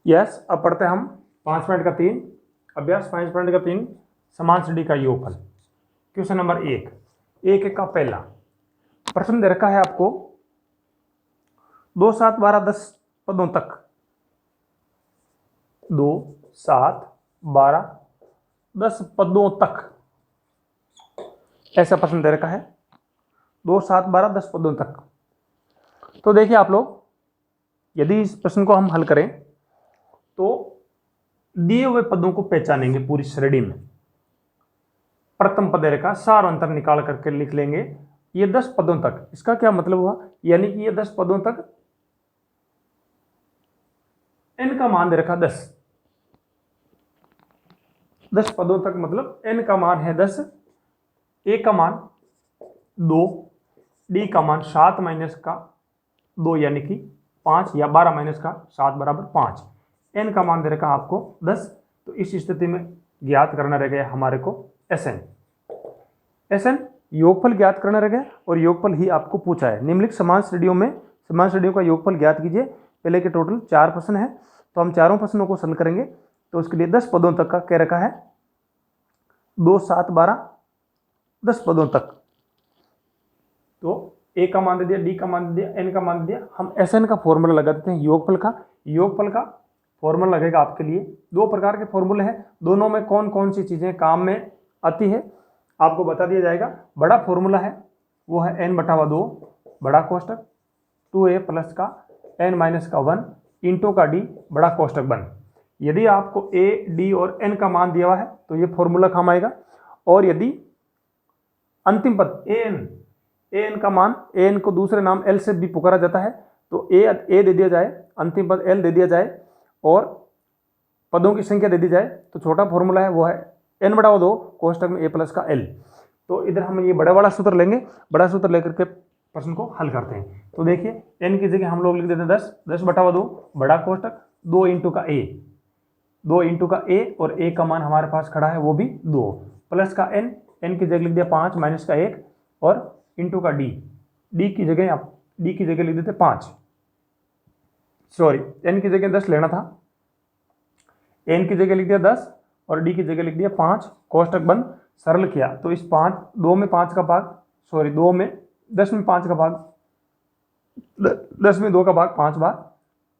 Yes, अब पढ़ते हैं हम 5.3 अभ्यास 5.3 समान श्रेणी का योगफल। क्वेश्चन नंबर 1 का पहला प्रश्न दे रखा है आपको 2, 7, 12, 10 पदों तक 2, 7, 12, 10 पदों तक ऐसा प्रश्न दे रखा है 2, 7, 12, 10 पदों तक। तो देखिए आप लोग, यदि इस प्रश्न को हम हल करें तो दिए हुए पदों को पहचानेंगे पूरी श्रेणी में। प्रथम पद रेखा सार अंतर निकाल करके लिख लेंगे ये 10 पदों तक। इसका क्या मतलब हुआ, यानी कि ये 10 पदों तक n का मान दे रखा 10 पदों तक, मतलब n का मान है 10, a का मान 2, d का मान 7 माइनस का 2 यानी कि 5, या 12 माइनस का 7 बराबर 5। n का मान दे रखा आपको 10। तो इस स्थिति में ज्ञात करना रह गया हमारे को Sn योगफल ज्ञात करना रह गया, और योगफल ही आपको पूछा है। निम्नलिखित समान श्रेणियों का योगफल ज्ञात कीजिए। पहले के टोटल 4 प्रश्न है, तो हम चारों प्रश्नों को हल करेंगे। तो उसके लिए 10 पदों तक का कह रखा है 2, 7, 12, 10 पदों तक। तो a का मान दे दिया, d का मान दे दिया, n का मान दे दिया। हम Sn का फॉर्मूला लगा देते हैं योगफल का फॉर्मूला लगेगा आपके लिए। 2 प्रकार के फॉर्मूले हैं, दोनों में कौन कौन सी चीजें काम में आती है आपको बता दिया जाएगा। बड़ा फॉर्मूला है वो है n/2 बड़ा कोष्टक 2a प्लस का n माइनस का 1 इंटू का d बड़ा कोष्टक 1। यदि आपको a, d और n का मान दिया हुआ है तो ये फॉर्मूला काम आएगा। और यदि अंतिम पद an का मान, an को दूसरे नाम l से भी पुकारा जाता है, तो a दे दिया जाए, अंतिम पद l दे दिया जाए और पदों की संख्या दे दी जाए, तो छोटा फॉर्मूला है वो है n/2 कोष्टक में a प्लस का l। तो इधर हम ये बड़ा वाला सूत्र लेंगे, बड़ा सूत्र लेकर के प्रश्न को हल करते हैं। तो देखिए n की जगह हम लोग लिख देते हैं 10/2 बड़ा कोष्टक 2 इंटू का a, और a का मान हमारे पास खड़ा है वो भी 2, प्लस का n की जगह लिख दिया 5 माइनस का 1 और इंटू का d की जगह लिख देते 5, सॉरी n की जगह 10 लेना था, n की जगह लिख दिया 10 और d की जगह लिख दिया 5, कोष्टक बंद। सरल किया तो इस 2 में 5 का भाग, सॉरी 10 में 5 का भाग, 10 में 2 का भाग 5 बार,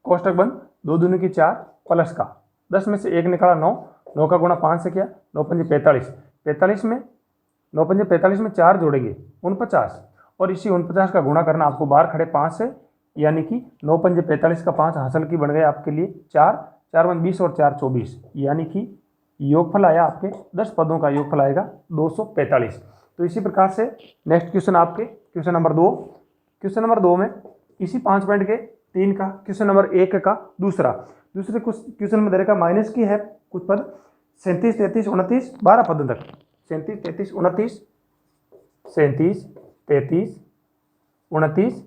कोष्टक बंद। 2 दूनी की 4 प्लस का 10 में से 1 निकाला 9 का गुणा 5 से किया 9 पंजे 45 में 9 पंजे 45 में 4 जोड़ेंगे 49, और इसी 49 का गुणा करना आपको बाहर खड़े 5 से, यानी कि 9 पंजे 45 का 5 हासिल की बन गए आपके लिए 4 1 20 और 4 24, यानी कि योगफल आया आपके 10 पदों का योगफल आएगा 245। तो इसी प्रकार से नेक्स्ट क्वेश्चन आपके क्वेश्चन नंबर 2 में इसी 5.3 का क्वेश्चन नंबर 1 का दूसरे कुछ क्वेश्चन में दे रखा माइनस की है कुछ पद 37, 33, 29, 12 पदों तक। 37, 33, 29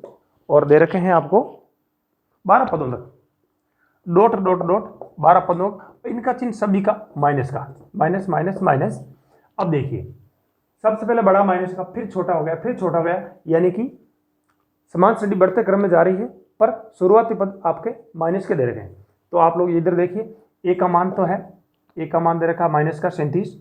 और दे रखे हैं आपको 12 पदों तक, डॉट 12 पदों, इनका चिन्ह सभी का माइनस का, माइनस। अब देखिए सबसे पहले बड़ा माइनस का, फिर छोटा हो गया, यानी कि समान श्रेणी बढ़ते क्रम में जा रही है, पर शुरुआती पद आपके माइनस के दे रखे हैं। तो आप लोग इधर देखिए a का मान तो है, a का मान दे रखा माइनस का 37,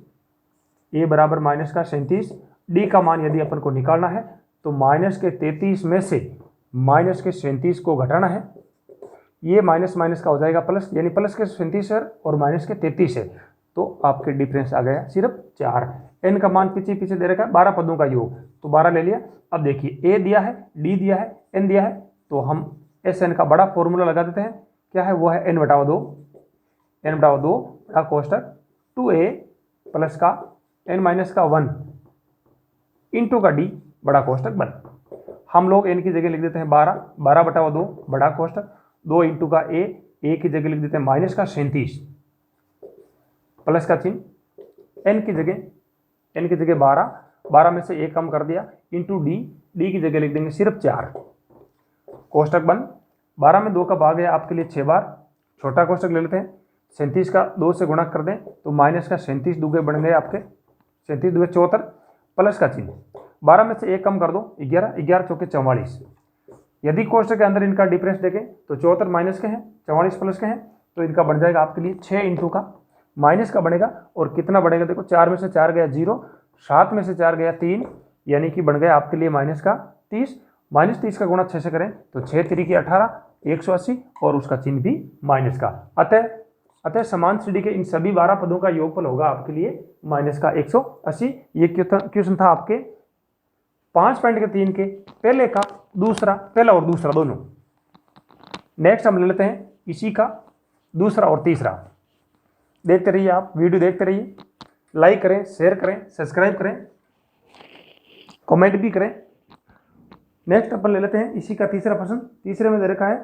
a बराबर माइनस का 37। d का मान यदि अपन को निकालना है तो माइनस के 33 में से माइनस के 37 को घटाना है, ये माइनस का हो जाएगा प्लस, यानी प्लस के 37 है और माइनस के 33 है, तो आपके डिफरेंस आ गया सिर्फ 4। n का मान पीछे दे रखा है 12 पदों का योग, तो 12 ले लिया। अब देखिए a दिया है, d दिया है, n दिया है, तो हम Sn का बड़ा फॉर्मूला लगा देते हैं। क्या है वो है n/2 बड़ा कोष्टक 2a प्लस का n माइनस का 1 इंटू का d बड़ा कोष्टक 1। हम लोग n की जगह लिख देते हैं 12/2 बड़ा कोष्टक 2 इंटू का a की जगह लिख देते हैं माइनस का 37 प्लस का चिन्ह, n की जगह 12 में से 1 कम कर दिया इंटू d की जगह लिख देंगे सिर्फ 4, कोष्टक बंद। 12 में 2 का भाग है आपके लिए 6 बार, छोटा कोष्टक ले लेते हैं। 37 का 2 से गुणा कर दें तो माइनस का 37 दुगे बन गए आपके 37 दुगे 74 प्लस का चिन्ह। 12 में से 1 कम कर दो 11 चौके 44। यदि कोष्टक के अंदर इनका डिफरेंस देखें तो 74 माइनस के हैं, 44 प्लस के हैं, तो इनका बन जाएगा आपके लिए 6 इंटू का माइनस का बनेगा, और कितना बढ़ेगा देखो, 4 में से 4 गया 0, 7 में से 4 गया 3, यानी कि बन गया आपके लिए माइनस का 30। माइनस 30 का गुणा 6 से करें तो 6 3 18, 180, और उसका चिन्ह भी माइनस का। अतः समान श्रेणी के इन सभी 12 पदों का योगफल होगा आपके लिए माइनस का 180। ये क्वेश्चन था आपके 5.3 के पहले का दूसरा, पहला और दूसरा दोनों। नेक्स्ट हम ले लेते हैं इसी का दूसरा और तीसरा। देखते रहिए, आप वीडियो देखते रहिए, लाइक करें, शेयर करें, सब्सक्राइब करें, कमेंट भी करें। नेक्स्ट अपन ले लेते हैं इसी का तीसरा प्रश्न। तीसरे में दे रखा है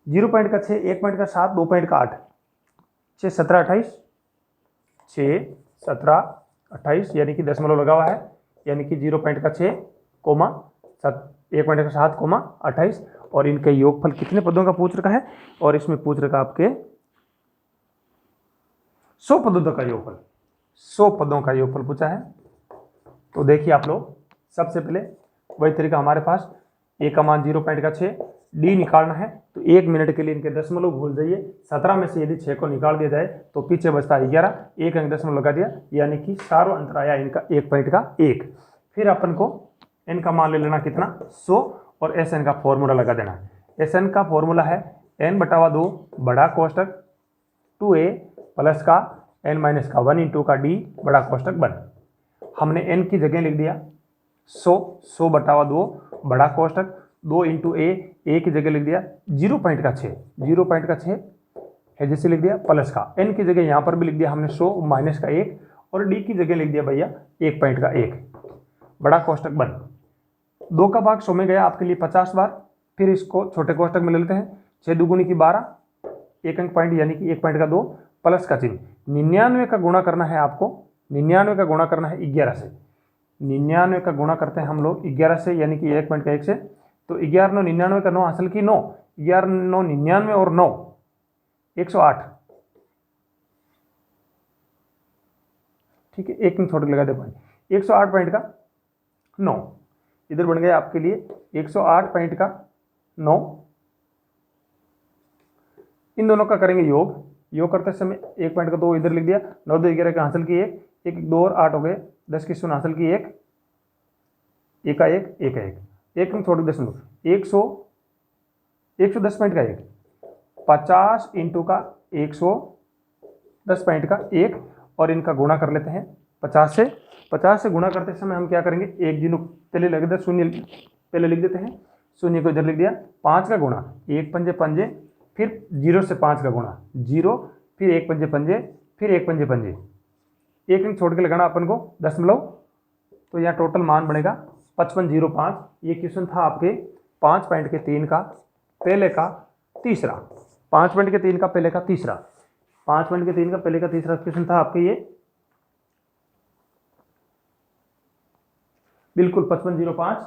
0.6, 1.7, 2.8, 6 17 28, 6 17 28, यानी कि दशमलव लगा हुआ है, यानी कि 0.6, 1.7, 28, और इनके योगफल कितने पदों का पूछ रखा है, और इसमें पूछ रखा आपके 100 पदों तक का योगफल, 100 पदों का योगफल पूछा है। तो देखिए आप लोग, सबसे पहले वही तरीका हमारे पास, ए का मान 0.6, डी निकालना है तो 1 मिनट के लिए इनके दशमलव भूल जाइए। 17 में से यदि 6 को निकाल दिया जाए तो पीछे बचता है 11, एक अंक दशमलव लगा दिया, यानी कि सारों अंतर आया इनका 1.1। फिर अपन को एन का मान ले लेना कितना, 100, और एस एन का फॉर्मूला लगा देना। एस एन का फॉर्मूला है n/2 बड़ा कोष्टक 2a प्लस का n माइनस का 1 इंटू का d बड़ा कोष्टक 1। हमने n की जगह लिख दिया 100/2 बड़ा कोष्टक 2 इंटू a की जगह लिख दिया 0.6 है जैसे लिख दिया, प्लस का n की जगह यहाँ पर भी लिख दिया हमने 100 माइनस का 1, और d की जगह लिख दिया भैया 1.1 बड़ा कोष्टक 1। 2 का भाग 100 में गया आपके लिए 50 बार। फिर इसको छोटे कोष्टक में ले लेते हैं, 6 दूगुनी की 12, एक अंक पॉइंट यानी कि 1.2 प्लस का चिन्ह। 99 का गुणा करना है आपको, 99 का गुणा करना है 11 से। 99 का गुणा करते हैं हम लोग 11 से, यानी कि 1.1 से, तो 11 9 99 का 9 असल की 9, 11 9 99 और 9 108। ठीक है, एक मिनट छोटे लगा दे पॉइंट, 108 पॉइंट का 9 इधर बन गया आपके लिए 108 पॉइंट का 9। इन दोनों का करेंगे योग करते समय 1.2 इधर लिख दिया, 9 2 11 का हासिल की 1 1 2 और 8 हो गए, 10 की 0 हासिल की 1 का 1 में छोड़ दशमलव 110 पॉइंट का 1, 50 इंटू का 110 पॉइंट का 1, और इनका गुणा कर लेते हैं 50 से गुणा करते समय हम क्या करेंगे, एक जीरो पहले लग देते, शून्य पहले लिख देते हैं, शून्य को इधर लिख दिया, 5 का गुणा 1 पंजे पंजे, फिर 0 से 5 का गुणा 0, फिर 1 पंजे पंजे, फिर 1 पंजे पंजे, एक अंक छोड़ के लगाना अपन को दशमलव, तो यहाँ टोटल मान बनेगा 5505। ये क्वेश्चन था आपके 5.3 का पहले का तीसरा, 5.3 का पहले का तीसरा, 5.3 का पहले का तीसरा क्वेश्चन था आपके ये बिल्कुल 5505।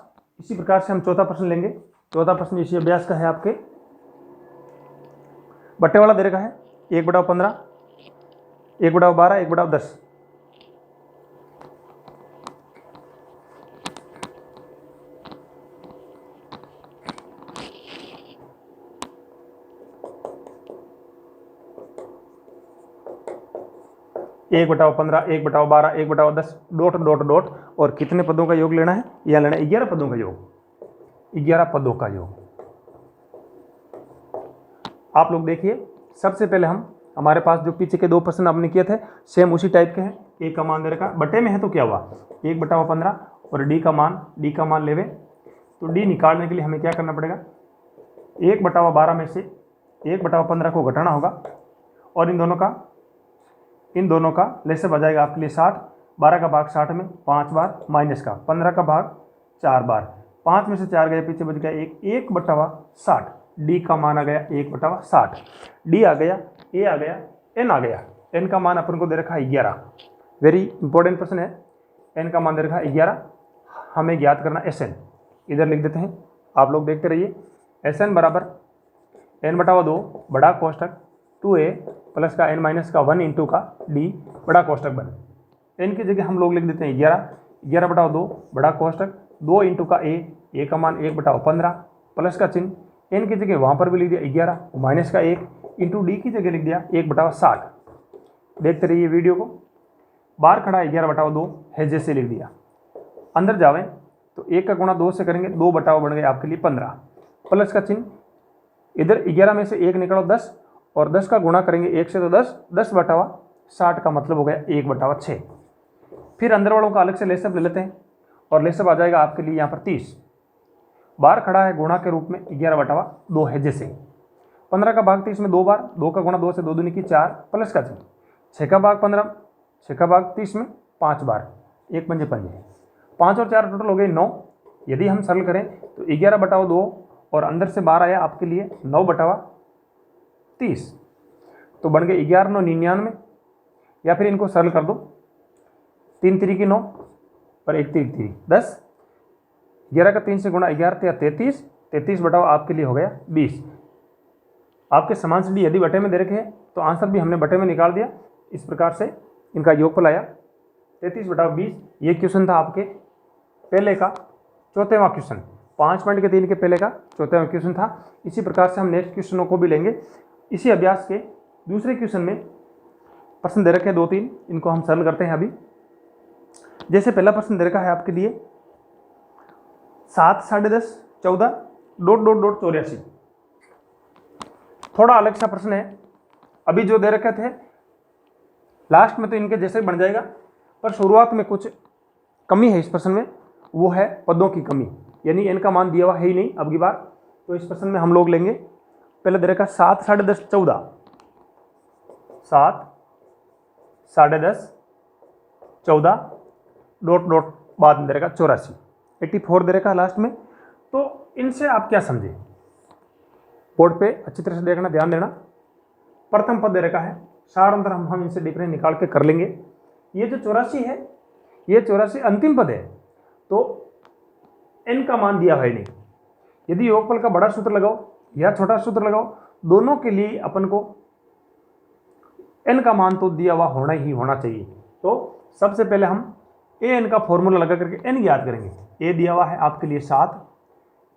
इसी प्रकार से हम चौथा प्रश्न लेंगे। चौथा प्रश्न इसी अभ्यास का है आपके, बट्टे वाला दे रखा है 1/15, 1/12, 1/10। एक 1/15, 1/12, 1/10, डॉट डॉट डॉट, और कितने पदों का योग लेना है, यह लेना है 11 पदों का योग, 11 पदों का योग। आप लोग देखिए, सबसे पहले हमारे पास जो पीछे के 2 प्रश्न आपने किए थे सेम उसी टाइप के हैं। ए का मान दे रखा, बटे में है तो क्या हुआ 1/15, और डी का मान लेवे, तो डी निकालने के लिए हमें क्या करना पड़ेगा, 1/12 में से 1/15 को घटाना होगा, और इन दोनों का लेसे बजाएगा आपके लिए 60, 12 का भाग 60 में 5 बार, माइनस का 15 का भाग 4 बार, 5 में से 4 गए, पीछे बच गया 1/60। डी का मान आ गया 1/60, डी आ गया, ए आ गया, एन आ गया। एन का मान अपन को दे रखा है 11, वेरी इंपॉर्टेंट प्रश्न है। एन का मान दे रखा है 11, हमें ज्ञात करना एस एन, इधर लिख देते हैं, आप लोग देखते रहिए। एस एन बराबर n/2 बड़ा कोष्टक 2a प्लस का n माइनस का 1 इंटू का d बड़ा कोष्टक 1। n की जगह हम लोग लिख देते हैं 11/2 बड़ा कोष्टक 2 इंटू का a का मान 1/15 प्लस का चिन्ह, n की जगह वहाँ पर भी लिख दिया 11 माइनस का 1 इंटू डी की जगह लिख दिया 1/60। देखते रहिए वीडियो को। बाहर खड़ा 11/2 है जैसे लिख दिया। अंदर जावें तो 1 का गुणा 2 से करेंगे, 2/2 बन गए आपके लिए 15। प्लस का चिन्ह, इधर 11 में से 1 निकालो 10, और 10 का गुणा करेंगे 1 से तो 10, 10/60 का मतलब हो गया 1/6। फिर अंदर वालों का अलग से लेसअप ले लेते हैं, और लेसअप आ जाएगा आपके लिए यहाँ पर 30। बाहर खड़ा है गुणा के रूप में 11/2 है जैसे। 15 का भाग 30 में 2 बार, 2 का गुणा 2 से 2 दूनी की 4, प्लस का चिन्ह। 6 का भाग 15, 6 का भाग 30 में 5 बार, 1 पंजे 5 और 4 टोटल हो गए 9। यदि हम सरल करें तो 11/2 और अंदर से बाहर आया आपके लिए 9/30, तो बन गए 11×9 = 99। या फिर इनको सरल कर दो, 3 3 9 और 1 3 3 10। 11 का 3 से गुणा 11 × 33, 33 आपके लिए हो गया 20। आपके समान सीढ़ी यदि बटे में दे रखे हैं तो आंसर भी हमने बटे में निकाल दिया। इस प्रकार से इनका योगफल आया 33/20। ये क्वेश्चन था आपके पहले का 4वां क्वेश्चन, 5.3 के पहले का 4वां क्वेश्चन था। इसी प्रकार से हम नेक्स्ट क्वेश्चनों को भी लेंगे। इसी अभ्यास के दूसरे क्वेश्चन में प्रश्न दे रखे हैं 2-3, इनको हम सरल करते हैं अभी। जैसे पहला प्रश्न दे रखा है आपके लिए 7, 10.5, 14, ... 84। थोड़ा अलग सा प्रश्न है। अभी जो दे रखे थे लास्ट में तो इनके जैसे बन जाएगा, पर शुरुआत में कुछ कमी है इस प्रश्न में, वो है पदों की कमी, यानी n का मान दिया हुआ है ही नहीं अब की बार। तो इस प्रश्न में हम लोग लेंगे पहले दे रखा 7, 10.5, 14, 7, 10.5, 14, ... बाद में दे रखा 84, 84 दे रखा लास्ट में। तो इनसे आप क्या समझे, बोर्ड पे अच्छी तरह से देखना, ध्यान देना। प्रथम पद दे रखा है, सार अंतर हम इनसे डिफरेंस निकाल के कर लेंगे। ये जो 84 है, ये 84 अंतिम पद है, तो n का मान दिया है नहीं। यदि योगफल का बड़ा सूत्र लगाओ या छोटा सूत्र लगाओ, दोनों के लिए अपन को n का मान तो दिया हुआ होना ही होना चाहिए। तो सबसे पहले हम an का फॉर्मूला लगा करके n ज्ञात करेंगे। a दिया हुआ है आपके लिए 7,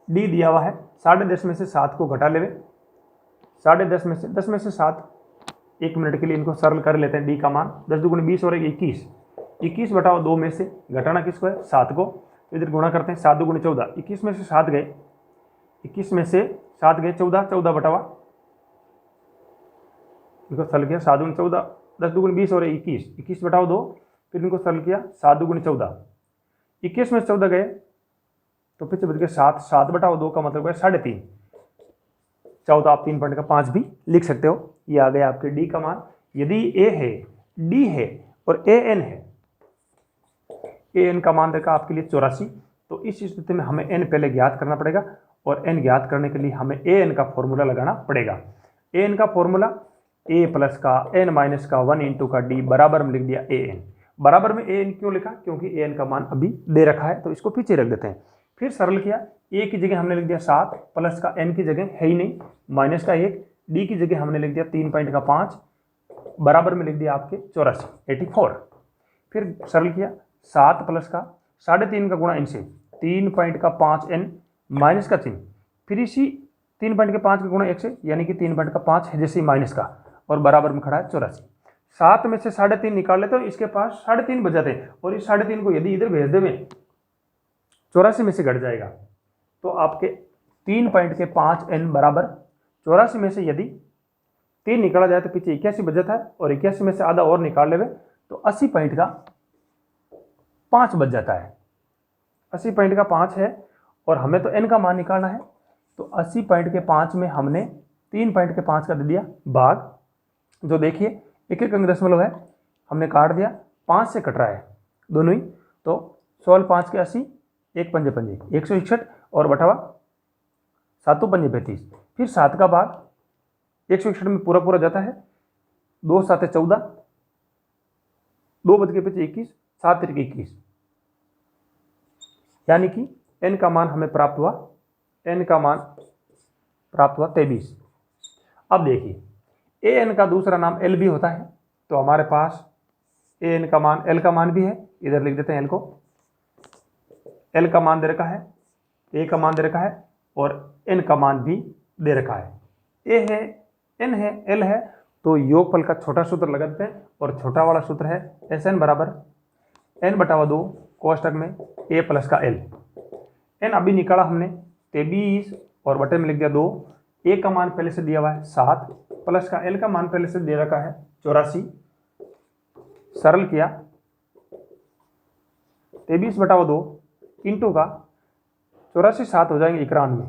d दिया हुआ है 10.5 में से 7 को घटा लेवे, 10.5 में से 10 में से 7, 1 मिनट के लिए इनको सरल कर लेते हैं। d का मान 10 × 20 और 21, 21/2 में से घटाना किसको है, 7 को। इधर गुणा करते हैं, 7 × 2 = 14, 21 में से 7 गए, 21 में से 7 गए 14, 14/, इनको सरल किया 7 × 14, 10 × 20 और 21, 21/2। फिर इनको सरल किया 7 × 14, 21 में से 14 गए तो पीछे बच गए 7, 7/2 का मतलब है 3.5। 14 आप 3.5 भी लिख सकते हो। ये आ गया आपके d का मान। यदि a है, d है और an है, an का मान देखा आपके लिए 84, तो इस स्थिति में हमें n पहले ज्ञात करना पड़ेगा, और n ज्ञात करने के लिए हमें an का फॉर्मूला लगाना पड़ेगा। an का फॉर्मूला a प्लस का n माइनस का 1 × का d बराबर में लिख दिया an। बराबर में an क्यों लिखा, क्योंकि an का मान अभी दे रखा है, तो इसको पीछे रख देते हैं। फिर सरल किया, a की जगह हमने लिख दिया 7, प्लस का n की जगह है ही नहीं, माइनस का 1, d की जगह हमने लिख दिया 3.5, बराबर में लिख दिया आपके 84। फिर सरल किया 7 प्लस का 3.5 का गुणा इनसे 3.5n माइनस का चिन्ह, फिर इसी 3.5 का गुणा 1 से, यानी कि 3.5 है जैसे माइनस का, और बराबर में खड़ा है 84। 7 में से 3.5 निकाल लेते हो, इसके पास 3.5 बच जाते हैं, और इस 3.5 को यदि इधर भेज देवे 84 में से घट जाएगा, तो आपके 3.5n बराबर 84 में से यदि 3 निकाला जाए तो पीछे 81 बच जाता है, और 81 में से आधा और निकाल लेवे तो 80.5 बच जाता है। 80.5 है, और हमें तो n का मान निकालना है, तो 80.5 में हमने 3.5 का दे दिया भाग, जो देखिए 1 अंक दशमलव है, हमने काट दिया, 5 से कट रहा है दोनों ही, तो 16 5 के 80, 1 पंजे 161, और बटावा 7 पंजे 35। फिर 7 का भाग 161 में पूरा जाता है, 2 7 14, 2 बच के पीछे 21, 7 3 21, यानी कि n का मान हमें प्राप्त हुआ, n का मान प्राप्त हुआ 23। अब देखिए an का दूसरा नाम l भी होता है, तो हमारे पास an का मान l का मान भी है, इधर लिख देते हैं l को। l का मान दे रखा है, a का मान दे रखा है, और n का मान भी दे रखा है। a है n है l है, तो योगफल का छोटा सूत्र लगा देते हैं और छोटा वाला सूत्र है Sn बराबर n/2 कोष्टक में a प्लस का l। n अभी निकाला हमने 23 और बटे में लिख दिया 2, a का मान पहले से दिया हुआ है 7 प्लस का l का मान पहले से दे रखा है 84। सरल किया 23/2 इंटू का 84 7 हो जाएंगे 91।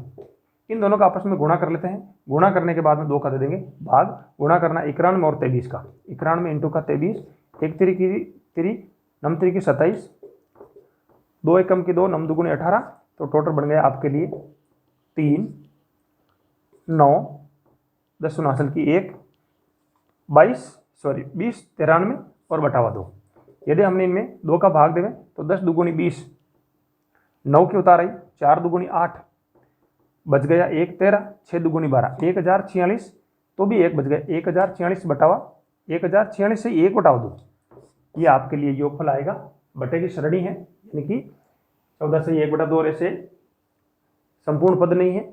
इन दोनों का आपस में गुणा कर लेते हैं, गुणा करने के बाद में 2 का दे देंगे भाग, गुणा करना 91 और 23 का, 91 इंटू का 23, 1 3 की 3 9 3 की 27, 2 एकम की 2 9 2 18, तो टोटल बन गया आपके लिए 3 9 10 हासिल की 1 20 93 और बटावा 2। यदि हमने इनमें 2 का भाग देवें तो 10 दूगुनी 20, 9 की उतार आई 4 दूगुनी 8, बच गया 1 13, 6 दूगुनी 12, 1046, तो भी 1 बच गया 1046 बटावा 1046 से 1/2, ये आपके लिए योगफल आएगा। बटे की श्रेणी है, यानी कि 14 से 1/2 और ऐसे संपूर्ण पद नहीं है,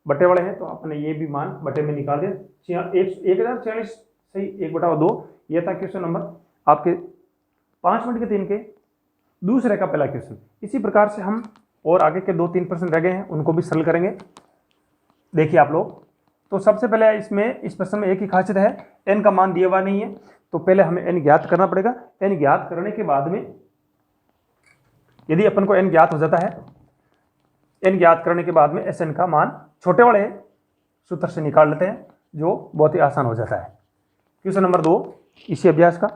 बटे वाले हैं, तो आपने ये भी मान बटे में निकाल दिया। 1046 से 1/2, ये था क्वेश्चन नंबर आपके 5 मिनट के 3 के दूसरे का पहला क्वेश्चन। इसी प्रकार से हम और आगे के 2-3 प्रश्न रह गए हैं, उनको भी सरल करेंगे। देखिए आप लोग, तो सबसे पहले इस प्रश्न में एक ही खासियत है, n का मान दिया हुआ नहीं है, तो पहले हमें n ज्ञात करना पड़ेगा। n ज्ञात करने के बाद में यदि अपन को n ज्ञात हो जाता है, n ज्ञात करने के बाद में Sn का मान छोटे वाले सूत्र से निकाल लेते हैं, जो बहुत ही आसान हो जाता है। क्वेश्चन नंबर 2 इसी अभ्यास का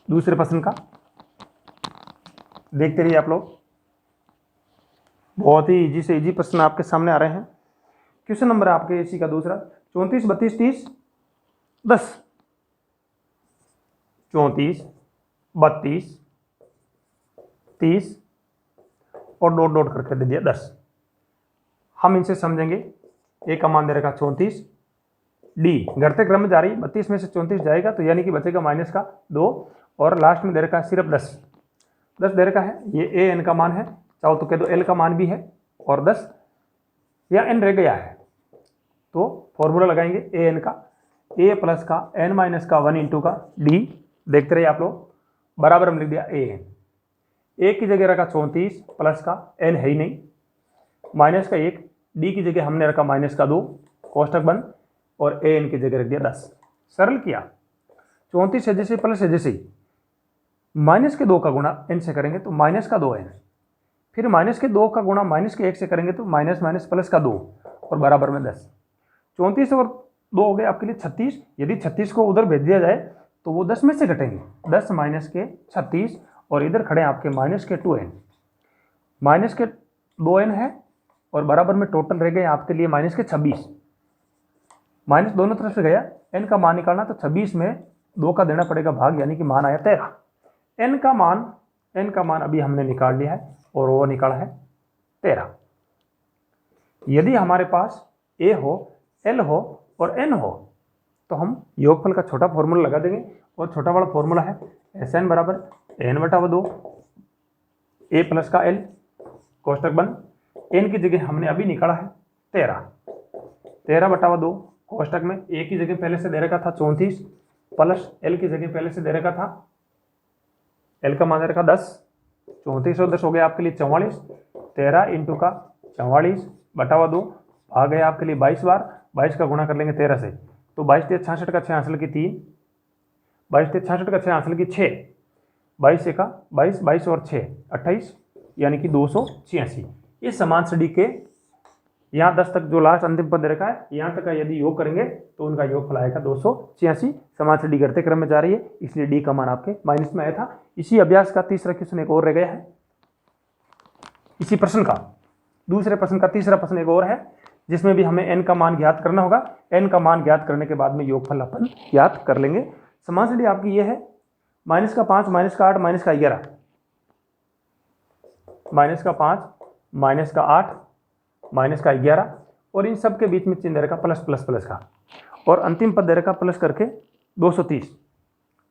दूसरे प्रश्न का देखते रहिए आप लोग, बहुत ही इजी से इजी प्रश्न आपके सामने आ रहे हैं। क्वेश्चन नंबर आपके इसी का दूसरा 34 32 30 10, 34 32 30 और डॉट डॉट करके दे दिया 10। हम इनसे समझेंगे, ए का मान दे रखा 34, डी घटते क्रम में जा रही, 32 में से 34 जाएगा तो यानी कि बचेगा माइनस का 2, और लास्ट में दे रखा है सिर्फ 10 दे रखा है। ये ए एन का मान है, चाहो तो कह दो एल का मान भी है, और 10 या एन रह गया है, तो फॉर्मूला लगाएंगे ए एन का, ए प्लस का एन माइनस का 1 इंटू का डी, देखते रहिए आप लोग, बराबर हम लिख दिया ए एन। ए की जगह रखा 34 प्लस का एन है ही नहीं, माइनस का 1, डी की जगह हमने रखा माइनस का 2 कोष्टक बंद, और ए एन की जगह रख दिया 10। सरल किया 34 है जैसे प्लस है जैसे माइनस के 2 का गुणा n से करेंगे तो माइनस का 2n, फिर माइनस के 2 का गुणा माइनस के 1 से करेंगे तो माइनस माइनस प्लस का 2 और बराबर में 10। 34 और 2 हो गए आपके लिए 36। यदि 36 को उधर भेज दिया जाए तो वो 10 में से घटेंगे, 10 माइनस के 36, और इधर खड़े आपके माइनस के 2n, माइनस के 2n है, और बराबर में टोटल रह गए आपके लिए माइनस के 26। माइनस दोनों तरफ से गया, n का मान निकालना तो 26 में 2 का देना पड़ेगा भाग, यानी कि मान आया 13। n का मान अभी हमने निकाल लिया है, और वो निकाला है 13। यदि हमारे पास a हो, l हो और n हो, तो हम योगफल का छोटा फॉर्मूला लगा देंगे, और छोटा वाला फॉर्मूला है Sn बराबर n/2 a प्लस का l कोष्टक बंद, n की जगह हमने अभी निकाला है 13/2 कोष्टक में a की जगह पहले से दे रखा था 34 प्लस l की जगह पहले से दे रखा था, l का मान दे रखा 10, 34 और 10 हो गया आपके लिए 44, 13 इंटू का 44/2 भाग गया आपके लिए 22 बार, 22 का गुणा कर लेंगे 13 से, तो 22 से 66 का 6 हासिल की 3, 22 से 66 का 6 हासिल की 6, 22 से का 22, 22 और 6 28, यानी कि 286। इस समान श्रेणी के यहाँ 10 तक जो लास्ट अंतिम पद दे रखा है, यहाँ तक का यदि योग करेंगे तो उनका योगफल आएगा 286। समान श्रेणी घटते क्रम में जा रही है, इसलिए डी का मान आपके माइनस में आया था। इसी अभ्यास का तीसरा क्वेश्चन एक और रह गया है, इसी प्रश्न का दूसरे प्रश्न का तीसरा प्रश्न एक और है, जिसमें भी हमें n का मान ज्ञात करना होगा। n का मान ज्ञात करने के बाद में योगफल अपन ज्ञात कर लेंगे। समान श्रेणी आपकी ये है, माइनस का 5 माइनस का 8 माइनस का 11, माइनस का 5 माइनस का 8 माइनस का 11, और इन सब के बीच में चिन्ह दे रखा प्लस प्लस प्लस का, और अंतिम पद दे रखा प्लस करके 230,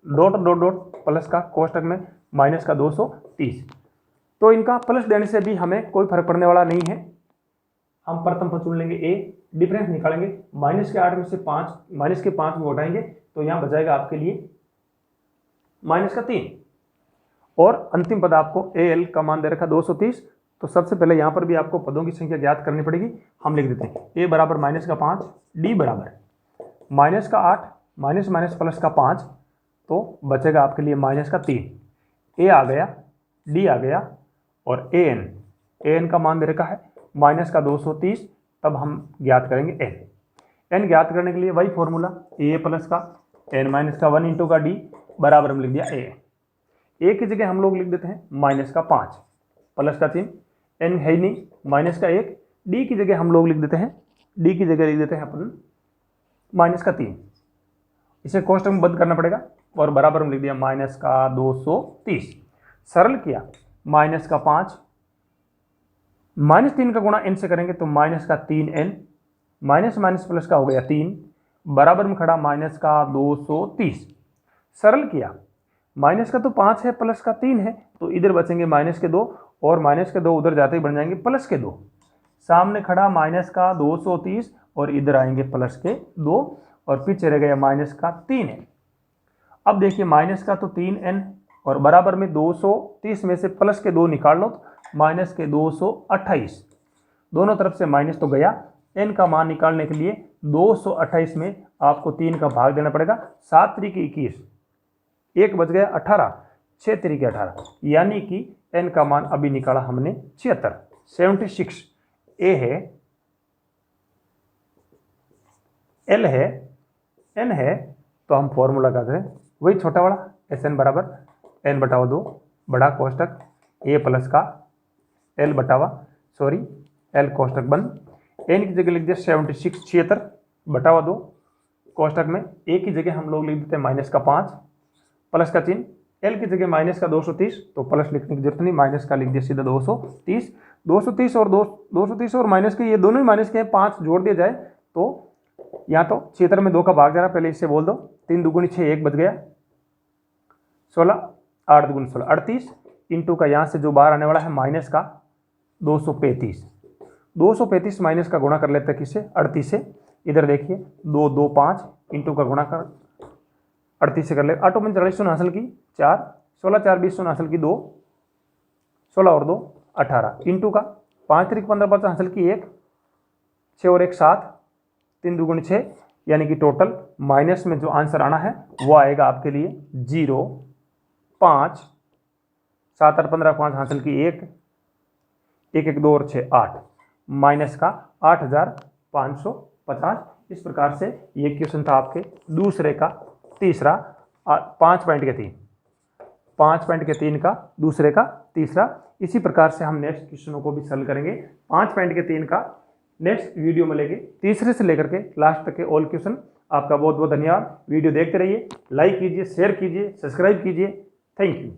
डॉट डॉट डॉट प्लस का कोष्टक में माइनस का 230। तो इनका प्लस देने से भी हमें कोई फर्क पड़ने वाला नहीं है। हम प्रथम पद चुन लेंगे ए, डिफरेंस निकालेंगे, -8 में से 5 -5 को घटाएंगे तो यहाँ बचाएगा आपके लिए -3। और अंतिम पद आपको AL का मान दे रखा 230। तो सबसे पहले यहाँ पर भी आपको पदों की संख्या ज्ञात करनी पड़ेगी। हम लिख देते हैं A बराबर -5, D बराबर -8 माइनस प्लस का 5, तो बचेगा आपके लिए -3। A आ गया, D आ गया और AN का मान दे रखा है -230। तब हम ज्ञात करेंगे n ज्ञात करने के लिए वही फॉर्मूला A प्लस का n का 1 इंटू का D बराबर हम लिख दिया A की जगह हम लोग लिख देते हैं -5 प्लस का 3, n है ही नहीं -1, D की जगह हम लोग लिख देते हैं अपन -3। इसे कोष्टक में बंद करना पड़ेगा और बराबर हम लिख दिया -230। सरल किया, -5 -3 का गुणा n से करेंगे तो -3n, माइनस प्लस का हो गया 3, बराबर में खड़ा -230। सरल किया, माइनस का तो 5 है, प्लस का 3 है, तो इधर बचेंगे -2 और -2 उधर जाते ही बन जाएंगे +2। सामने खड़ा -230 और इधर आएंगे +2 और पीछे रह गया -3 है। अब देखिए माइनस का तो 3n और बराबर में 230 में से +2 निकाल लो तो -228। दोनों तरफ से माइनस तो गया। n का मान निकालने के लिए 228 में आपको 3 का भाग देना पड़ेगा। 7 3 21, 1 बच गया 18, 6 3 18, यानी कि n का मान अभी निकाला हमने 76। A है, L है, n है, तो हम फॉर्मूला लगाते हैं वही छोटा वाला Sn बराबर n/2 बड़ा कोष्टक A प्लस का L कोष्टक बंद। n की जगह लिख दिया 76/2 कोष्टक में। A की जगह हम लोग लिख देते हैं -5 प्लस का 3, L की जगह -230, तो प्लस लिखने की जरूरत नहीं, माइनस का लिख दिया सीधा 230। 230 और माइनस के, ये दोनों ही माइनस के हैं, 5 जोड़ दिया जाए तो यहाँ तो 76 में 2 का भाग जा रहा है, पहले इससे बोल दो। 3 दूगुनी 6, 1 बच गया 16, 8 दूगुनी 16 38, इंटू का यहाँ से जो बाहर आने वाला है माइनस का 235 माइनस का गुणा कर लेते हैं किससे, 38 से। इधर देखिए 2 2 5 इंटू का गुणा कर 38 से कर ले, 8 में 40 हासिल की 4, 16 4 20 हासिल की 2, 16 और 2 18, इंटू का 5 3 15 5 हासिल की 1, 6 और 1 7, 3 दूगुनी 6, यानी कि टोटल माइनस में जो आंसर आना है वो आएगा आपके लिए 0 5 7 8 15 5 हासिल की 1 1 1 2 और 6 8, माइनस का 8550। इस प्रकार से ये क्वेश्चन था आपके दूसरे का तीसरा, 5 पॉइंट के 3 का दूसरे का तीसरा। इसी प्रकार से हम नेक्स्ट क्वेश्चनों को भी सॉल्व करेंगे। 5 पॉइंट के 3 का नेक्स्ट वीडियो में लेंगे, तीसरे से लेकर के लास्ट तक के ऑल क्वेश्चन। आपका बहुत बहुत धन्यवाद। वीडियो देखते रहिए, लाइक कीजिए, शेयर कीजिए, सब्सक्राइब कीजिए। Thank you.